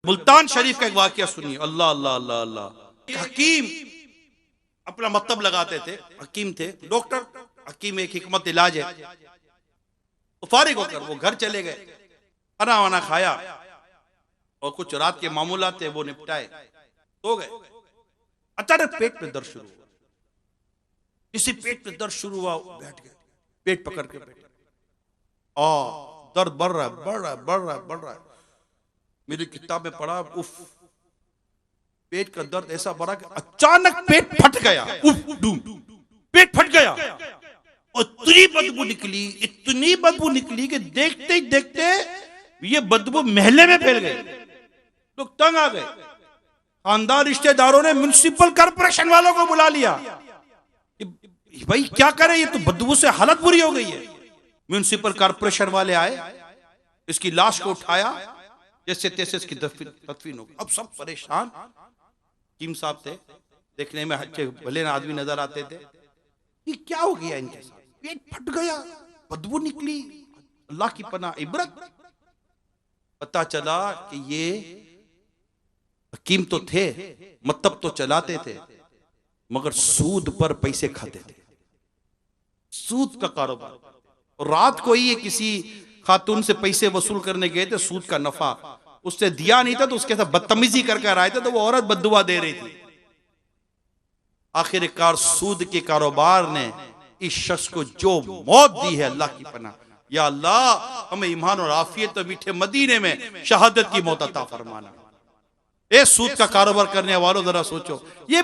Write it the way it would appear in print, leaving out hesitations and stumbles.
मुल्तान शरीफ का एक वाकया सुनिए। अल्लाह अल्लाह अल्लाह अल्लाह। एक हकीम अपना मतलब लगाते थे, हकीम थे, डॉक्टर हकीम, एक हिकमत इलाज है। तो फारिग होकर वो घर चले गए, खाना वाना खाया और कुछ रात के मामूलात थे वो निपटाए, सो गए। अचानक पेट में दर्द शुरू हुआ। इसी पेट में दर्द शुरू हुआ, बैठ गए, पेट पकड़ के बैठे। दर्द बढ़ रहा है, बढ़ रहा है, बढ़ रहा है, बढ़ रहा है। मेरी किताब में पढ़ा, उफ, पेट का दर्द ऐसा बढ़ा कि अचानक पेट फट गया। उफ, डूम, पेट फट गया और इतनी बदबू निकली, इतनी बदबू निकली कि देखते ही देखते ये बदबू महल्ले में फैल गई। लोग तंग आ गए। खानदान रिश्तेदारों ने म्युनिसिपल कॉर्पोरेशन वालों को बुला लिया। भाई क्या करें, ये तो बदबू से हालत बुरी हो गई है। म्युनिसिपल कॉर्पोरेशन वाले आए, इसकी लाश को उठाया, जैसे तैसे इसकी दफन हो गई। अब सब परेशान। हकीम साहब थे, देखने में अच्छे भले आदमी नजर आते थे। ये क्या हो गया इनके साथ? पेट फट गया, बदबू निकली, अल्लाह की पनाह, इबरत। पता चला कि ये हकीम तो थे, मतलब तो चलाते थे, मगर सूद पर पैसे खाते थे, सूद का कारोबार। और रात को ही ये किसी खातून से पैसे वसूल करने गए थे, सूद का नफा उससे दिया नहीं था तो उसके साथ बदतमीजी करके आए थे, तो वो औरत बद्दुआ दे रही थी। आखिरकार सूद के कारोबार ने इस शख्स को जो मौत दी है, अल्लाह की पनाह, या अल्लाह हमें ईमान और आफियत तो मीठे मदीने में शहादत की मौत अता फरमाना। ए सूद का कारोबार करने वालों जरा सोचो, ये